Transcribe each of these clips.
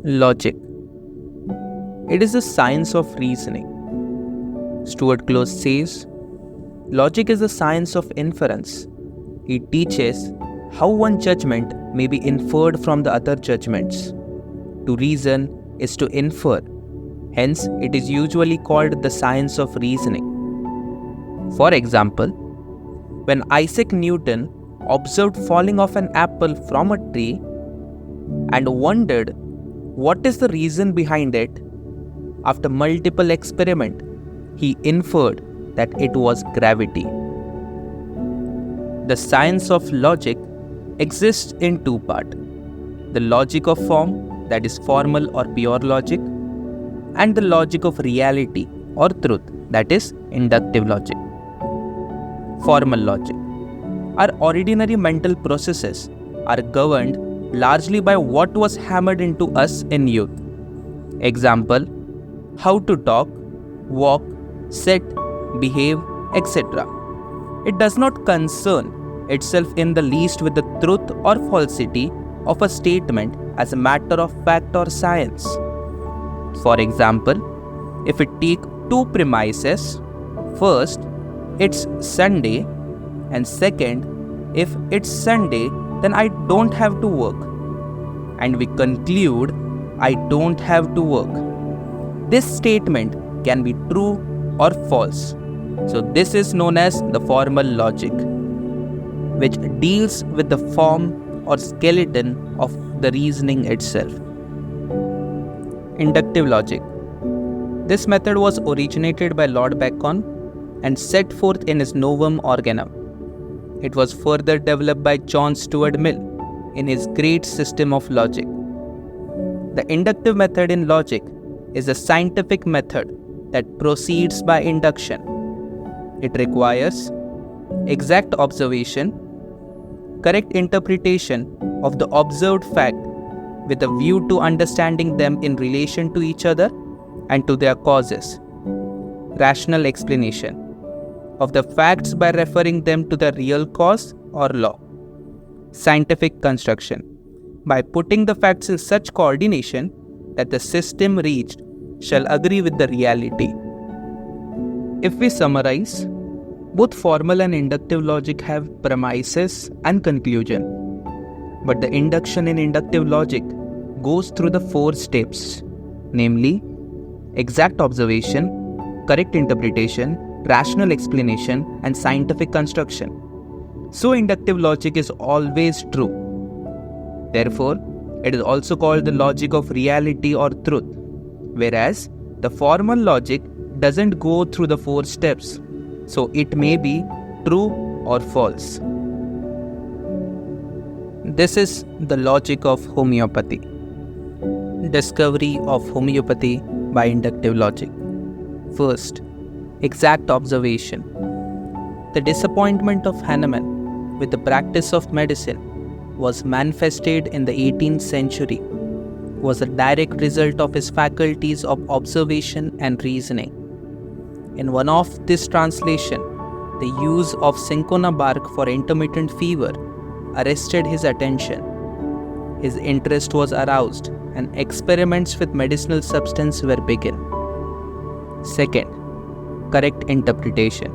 Logic. It is the science of reasoning. Stuart says, logic is the science of inference. It teaches how one judgment may be inferred from the other judgments. To reason is to infer. Hence, it is usually called the science of reasoning. For example, when Isaac Newton observed falling of an apple from a tree and wondered what is the reason behind it, after multiple experiments, he inferred that it was gravity. The science of logic exists in two parts: the logic of form, that is formal or pure logic, and the logic of reality or truth, that is inductive logic. Formal logic. Our ordinary mental processes are governed largely by what was hammered into us in youth. Example: how to talk, walk, sit, behave, etc. It does not concern itself in the least with the truth or falsity of a statement as a matter of fact or science. For example, if we take two premises, first, it's Sunday, and second, if it's Sunday, then I don't have to work. And we conclude, I don't have to work. This statement can be true or false. So this is known as the formal logic, which deals with the form or skeleton of the reasoning itself. Inductive logic. This method was originated by Lord Bacon and set forth in his Novum Organum. It was further developed by John Stuart Mill in his Great System of Logic. The inductive method in logic is a scientific method that proceeds by induction. It requires exact observation, correct interpretation of the observed fact with a view to understanding them in relation to each other and to their causes, rational explanation of the facts by referring them to the real cause or law, scientific construction by putting the facts in such coordination that the system reached shall agree with the reality. If we summarize, both formal and inductive logic have premises and conclusion, but the induction in inductive logic goes through the 4 steps, namely exact observation, correct interpretation, rational explanation, and scientific construction. So inductive logic is always true. Therefore, it is also called the logic of reality or truth, whereas the formal logic doesn't go through the 4 steps, so it may be true or false. This is the logic of homeopathy. Discovery of homeopathy by inductive logic. First, exact observation. The disappointment of Hahnemann with the practice of medicine was manifested in the 18th century, was a direct result of his faculties of observation and reasoning. In one of this translation, the use of cinchona bark for intermittent fever arrested his attention. His interest was aroused and experiments with medicinal substance were begun. Second, correct interpretation.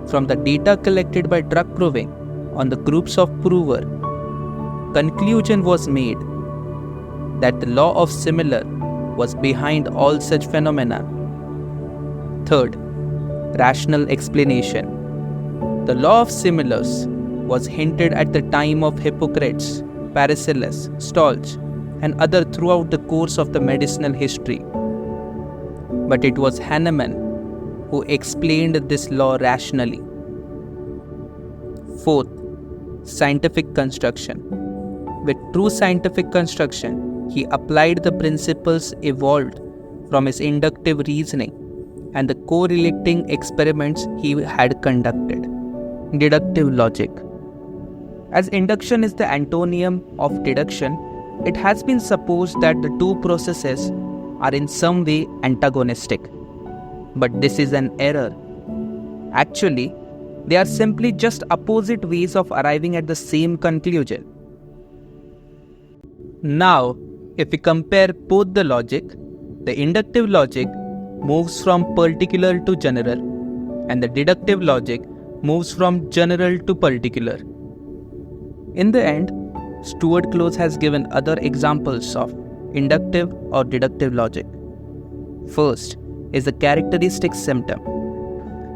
From the data collected by drug proving on the groups of prover, conclusion was made that the law of similar was behind all such phenomena. Third, rational explanation. The law of similars was hinted at the time of Hippocrates, Paracelsus, Stolz, and others throughout the course of the medicinal history. But it was Hahnemann who explained this law rationally. Fourth, scientific construction. With true scientific construction, he applied the principles evolved from his inductive reasoning and the correlating experiments he had conducted. Deductive logic. As induction is the antonym of deduction, it has been supposed that the two processes are in some way antagonistic. But this is an error. Actually, they are simply just opposite ways of arriving at the same conclusion. Now, If we compare both the logic, the inductive logic moves from particular to general, and the deductive logic moves from general to particular. In the end, Stuart Close has given other examples of inductive or deductive logic. First is the characteristic symptom.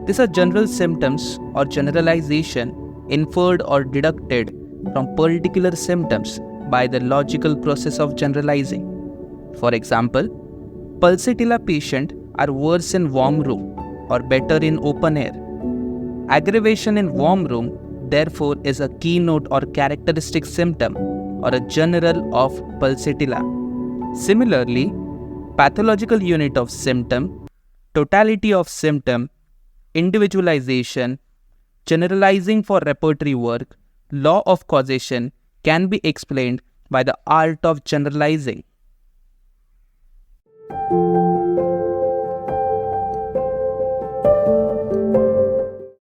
These are general symptoms or generalization inferred or deducted from particular symptoms by the logical process of generalizing. For example, pulsatilla patients are worse in warm room or better in open air. Aggravation in warm room therefore is a keynote or characteristic symptom or a general of pulsatilla. Similarly, pathological unit of symptom, totality of symptom, individualization, generalizing for repertory work, law of causation can be explained by the art of generalizing.